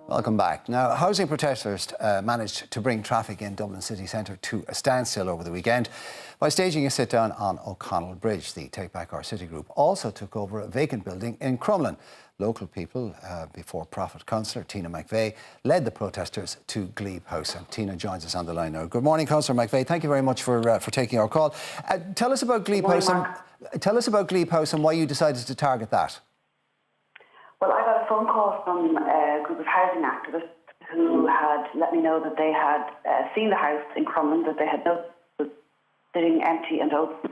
Welcome back. Now, housing protesters managed to bring traffic in Dublin city centre to a standstill over the weekend by staging a sit-down on O'Connell Bridge. The Take Back Our City group also took over a vacant building in Crumlin. Local people, before-profit councillor Tina McVeigh, led the protesters to Glebe House. And Tina joins us on the line now. Good morning, Councillor McVeigh. Thank you very much for taking our call. Tell us about Glebe House. Tell us about Glebe House and why you decided to target that. Well, I got a phone call from a group of housing activists who had let me know that they had seen the house in Crumlin, that they had noticed it was sitting empty and open,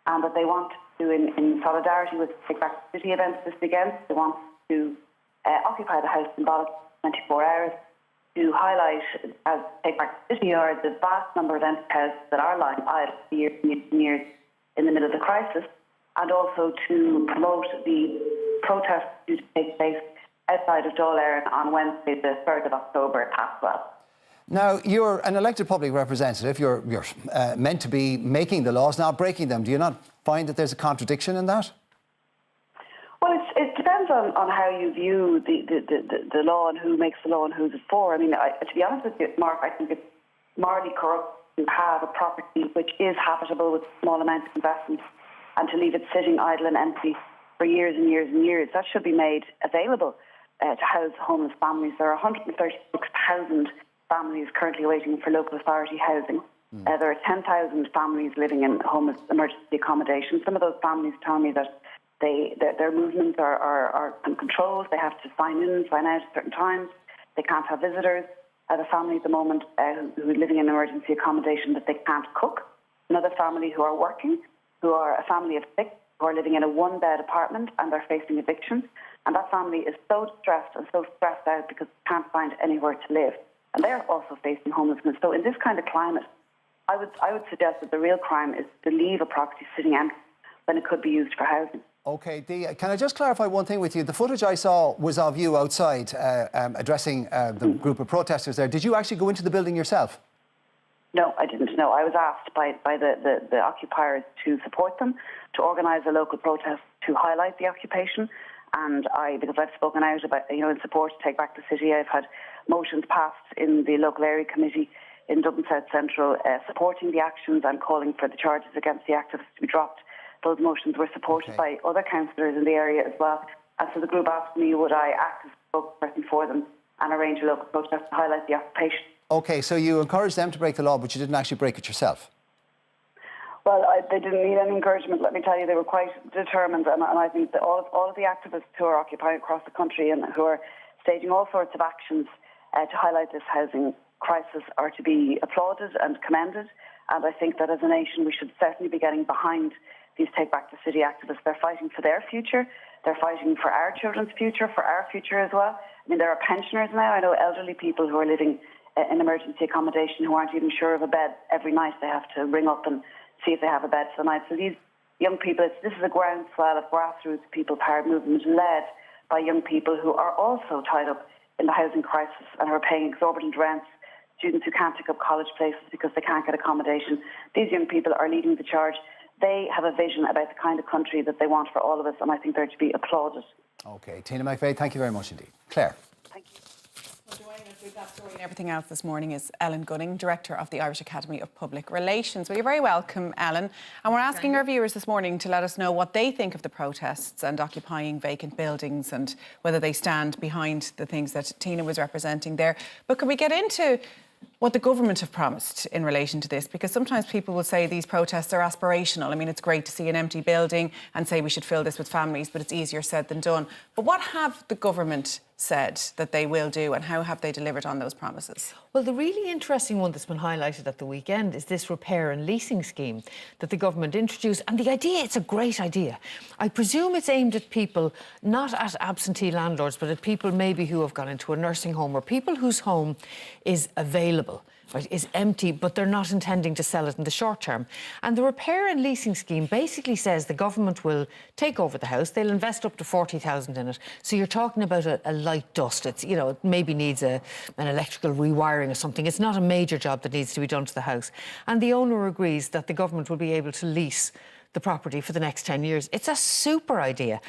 and that they want to, in solidarity with Take Back the City events this weekend, they want to occupy the house in about 24 hours to highlight, as Take Back the City are, the vast number of empty houses that are lying idle for years and years in the middle of the crisis, and also to promote the protests due to take place outside of Dáil Éireann on Wednesday, the 3rd of October at Paswell. Now, you're an elected public representative. You're meant to be making the laws, not breaking them. Do you not find that there's a contradiction in that? Well, it depends on how you view the law and who makes the law and who's it for. I mean, to be honest with you, Mark, I think it's morally corrupt to have a property which is habitable with small amounts of investment and to leave it sitting idle and empty for years and years and years. That should be made available to house homeless families. There are 136,000 families currently waiting for local authority housing. There are 10,000 families living in homeless emergency accommodation. Some of those families tell me that their movements are uncontrolled. They have to sign in and sign out at certain times. They can't have visitors. I have a family at the moment who is living in emergency accommodation that they can't cook. Another family who are working, who are a family of 6, who are living in a one-bed apartment and they're facing eviction. And that family is so distressed and so stressed out because they can't find anywhere to live. And they're also facing homelessness. So in this kind of climate, I would suggest that the real crime is to leave a property sitting empty when it could be used for housing. OK, can I just clarify one thing with you? The footage I saw was of you outside addressing the group of protesters there. Did you actually go into the building yourself? No, I didn't. No, I was asked by the occupiers to support them, to organise a local protest to highlight the occupation. And because I've spoken out about, in support to Take Back the City, I've had motions passed in the local area committee in Dublin South Central supporting the actions and calling for the charges against the activists to be dropped. Those motions were supported by other councillors in the area as well. And so the group asked me, would I act as a spokesperson for them and arrange a local protest to highlight the occupation. OK, so you encouraged them to break the law, but you didn't actually break it yourself? Well, they didn't need any encouragement, let me tell you. They were quite determined, and I think that all of the activists who are occupying across the country and who are staging all sorts of actions to highlight this housing crisis are to be applauded and commended. And I think that as a nation we should certainly be getting behind these Take Back the City activists. They're fighting for their future. They're fighting for our children's future, for our future as well. I mean, there are pensioners now. I know elderly people who are living in emergency accommodation who aren't even sure of a bed every night. They have to ring up and see if they have a bed for the night. So these young people, this is a groundswell of grassroots people power movement led by young people who are also tied up in the housing crisis and who are paying exorbitant rents, students who can't take up college places because they can't get accommodation. These young people are leading the charge. They have a vision about the kind of country that they want for all of us, and I think they're to be applauded. OK, Tina McVeigh, thank you very much indeed. Claire. Thank you. Joining us with that story and everything else this morning is Ellen Gunning, Director of the Irish Academy of Public Relations. Well, you're very welcome, Ellen. And we're asking our viewers this morning to let us know what they think of the protests and occupying vacant buildings and whether they stand behind the things that Tina was representing there. But can we get into what the government have promised in relation to this? Because sometimes people will say these protests are aspirational. I mean, it's great to see an empty building and say we should fill this with families, but it's easier said than done. But what have the government said that they will do, and how have they delivered on those promises? Well, the really interesting one that's been highlighted at the weekend is this repair and leasing scheme that the government introduced. And the idea, it's a great idea. I presume it's aimed at people, not at absentee landlords, but at people maybe who have gone into a nursing home or people whose home is available, right, is empty, but they're not intending to sell it in the short term. And the repair and leasing scheme basically says the government will take over the house. They'll invest up to 40,000 in it. So you're talking about a light dust. It's, it maybe needs an electrical rewiring or something. It's not a major job that needs to be done to the house. And the owner agrees that the government will be able to lease the property for the next 10 years. It's a super idea.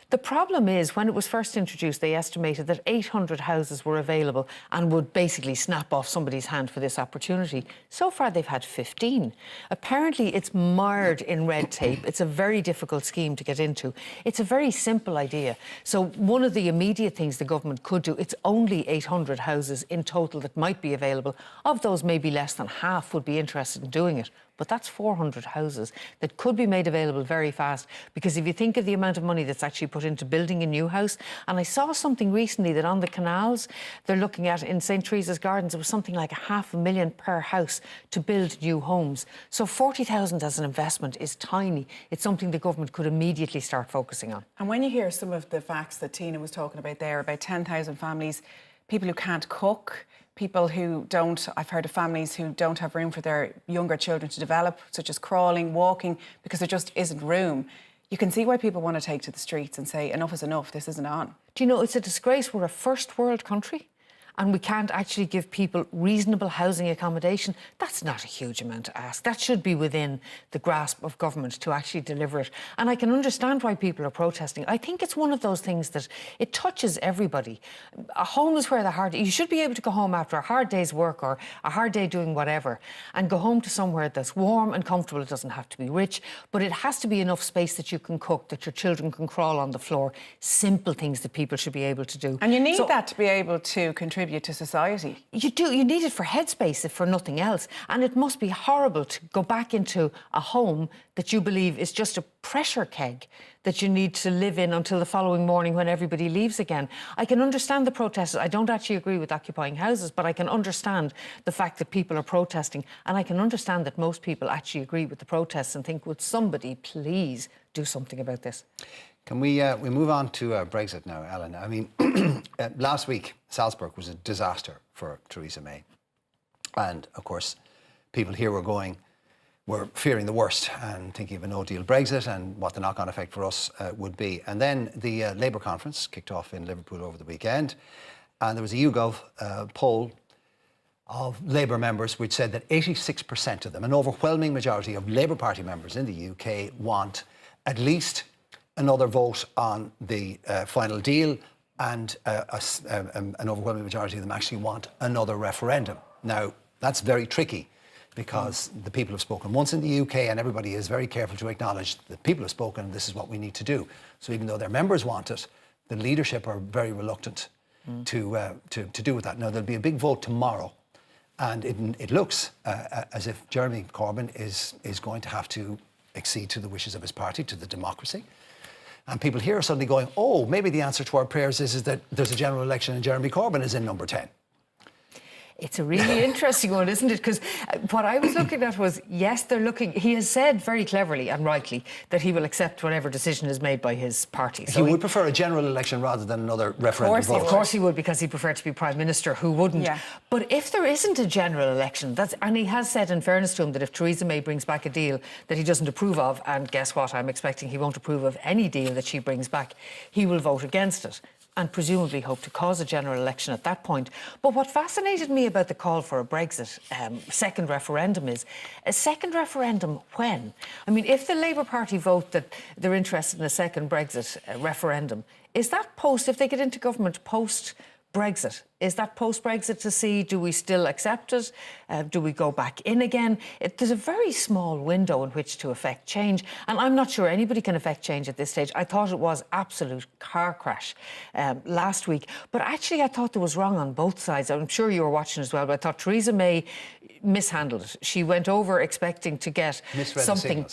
The problem is, when it was first introduced, they estimated that 800 houses were available and would basically snap off somebody's hand for this opportunity. So far, they've had 15. Apparently, it's mired in red tape. It's a very difficult scheme to get into. It's a very simple idea. So one of the immediate things the government could do, it's only 800 houses in total that might be available. Of those, maybe less than half would be interested in doing it. But that's 400 houses that could be made available very fast, because if you think of the amount of money that's actually put into building a new house, and I saw something recently that on the canals, they're looking at, in St Teresa's Gardens, it was something like $500,000 per house to build new homes. So 40,000 as an investment is tiny. It's something the government could immediately start focusing on. And when you hear some of the facts that Tina was talking about there, about 10,000 families, people who can't cook, people who don't, I've heard of families who don't have room for their younger children to develop, such as crawling, walking, because there just isn't room. You can see why people want to take to the streets and say, enough is enough, this isn't on. Do you know, it's a disgrace. We're a first world country and we can't actually give people reasonable housing accommodation. That's not a huge amount to ask. That should be within the grasp of government to actually deliver it. And I can understand why people are protesting. I think it's one of those things that it touches everybody. A home is where the heart... You should be able to go home after a hard day's work or a hard day doing whatever and go home to somewhere that's warm and comfortable. It doesn't have to be rich, but it has to be enough space that you can cook, that your children can crawl on the floor. Simple things that people should be able to do. And you need that to be able to contribute to society. You do. You need it for headspace, if for nothing else. And it must be horrible to go back into a home that you believe is just a pressure keg that you need to live in until the following morning when everybody leaves again. I can understand the protests. I don't actually agree with occupying houses, but I can understand the fact that people are protesting. And I can understand that most people actually agree with the protests and think, would somebody please do something about this? Can we move on to Brexit now, Ellen? I mean, last week, Salzburg was a disaster for Theresa May. And, of course, people here were fearing the worst and thinking of a no-deal Brexit and what the knock-on effect for us would be. And then the Labour conference kicked off in Liverpool over the weekend. And there was a YouGov poll of Labour members which said that 86% of them, an overwhelming majority of Labour Party members in the UK, want at least another vote on the final deal, and an overwhelming majority of them actually want another referendum. Now, that's very tricky because the people have spoken once in the UK and everybody is very careful to acknowledge that people have spoken and this is what we need to do. So even though their members want it, the leadership are very reluctant to do with that. Now, there'll be a big vote tomorrow, and it looks as if Jeremy Corbyn is going to have to accede to the wishes of his party, to the democracy. And people here are suddenly going, oh, maybe the answer to our prayers is that there's a general election and Jeremy Corbyn is in number 10. It's a really interesting one, isn't it? Because what I was looking at was, yes, they're looking... He has said very cleverly and rightly that he will accept whatever decision is made by his party. So he would prefer a general election rather than another referendum vote. Of course he would, because he'd prefer to be Prime Minister. Who wouldn't? Yeah. But if there isn't a general election, and he has said, in fairness to him, that if Theresa May brings back a deal that he doesn't approve of, and guess what, I'm expecting he won't approve of any deal that she brings back, he will vote against it and presumably hope to cause a general election at that point. But what fascinated me about the call for a Brexit second referendum is, a second referendum when? I mean, if the Labour Party vote that they're interested in a second Brexit referendum, is that if they get into government post-Brexit, is that post-Brexit to see, do we still accept it? Do we go back in again? There's a very small window in which to effect change, and I'm not sure anybody can effect change at this stage. I thought it was absolute car crash last week, but actually I thought there was wrong on both sides. I'm sure you were watching as well, but I thought Theresa May mishandled it. She went over expecting to get something...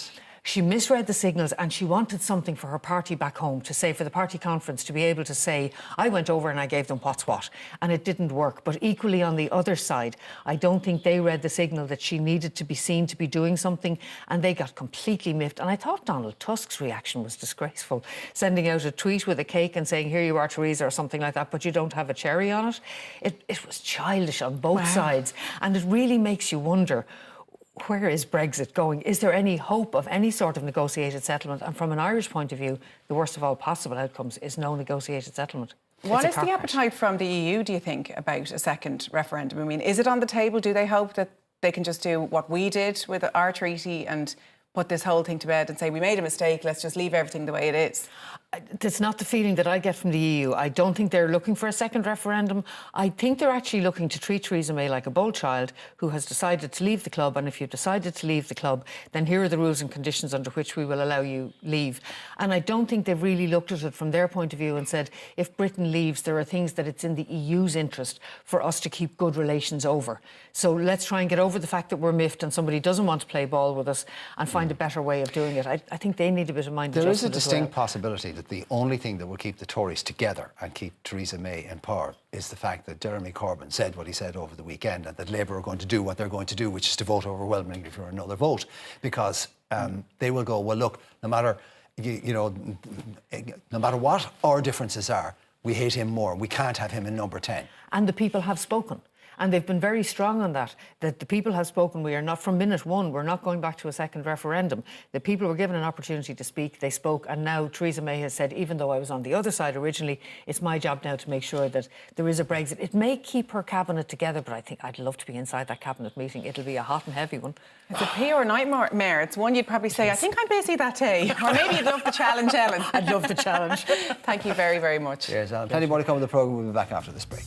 She misread the signals and she wanted something for her party back home to say, for the party conference, to be able to say, I went over and I gave them what's what. And it didn't work. But equally on the other side, I don't think they read the signal that she needed to be seen to be doing something, and they got completely miffed. And I thought Donald Tusk's reaction was disgraceful, sending out a tweet with a cake and saying, here you are, Theresa, or something like that, but you don't have a cherry on it. It was childish on both sides. And it really makes you wonder, where is Brexit going? Is there any hope of any sort of negotiated settlement? And from an Irish point of view, the worst of all possible outcomes is no negotiated settlement. What is the appetite from the EU, do you think, about a second referendum? I mean, is it on the table? Do they hope that they can just do what we did with our treaty and put this whole thing to bed and say, we made a mistake, let's just leave everything the way it is? It's not the feeling that I get from the EU. I don't think they're looking for a second referendum. I think they're actually looking to treat Theresa May like a bold child who has decided to leave the club. And if you've decided to leave the club, then here are the rules and conditions under which we will allow you leave. And I don't think they've really looked at it from their point of view and said, if Britain leaves, there are things that it's in the EU's interest for us to keep good relations over. So let's try and get over the fact that we're miffed and somebody doesn't want to play ball with us and find a better way of doing it. I think they need a bit of mind adjustment. There is a distinct possibility that the only thing that will keep the Tories together and keep Theresa May in power is the fact that Jeremy Corbyn said what he said over the weekend, and that Labour are going to do what they're going to do, which is to vote overwhelmingly for another vote, because they will go, well, look, no matter no matter what our differences are, we hate him more. We can't have him in number 10. And the people have spoken. And they've been very strong on that the people have spoken. We are not, from minute one, we're not going back to a second referendum. The people were given an opportunity to speak, they spoke, and now Theresa May has said, even though I was on the other side originally, it's my job now to make sure that there is a Brexit. It may keep her cabinet together, but I think I'd love to be inside that cabinet meeting. It'll be a hot and heavy one. It's a pay or nightmare. It's one you'd probably say, I think I'm busy that day. Or maybe you'd love the challenge, Ellen. I'd love the challenge. Thank you very, very much. Cheers, Ellen. Plenty more to come on the programme. We'll be back after this break.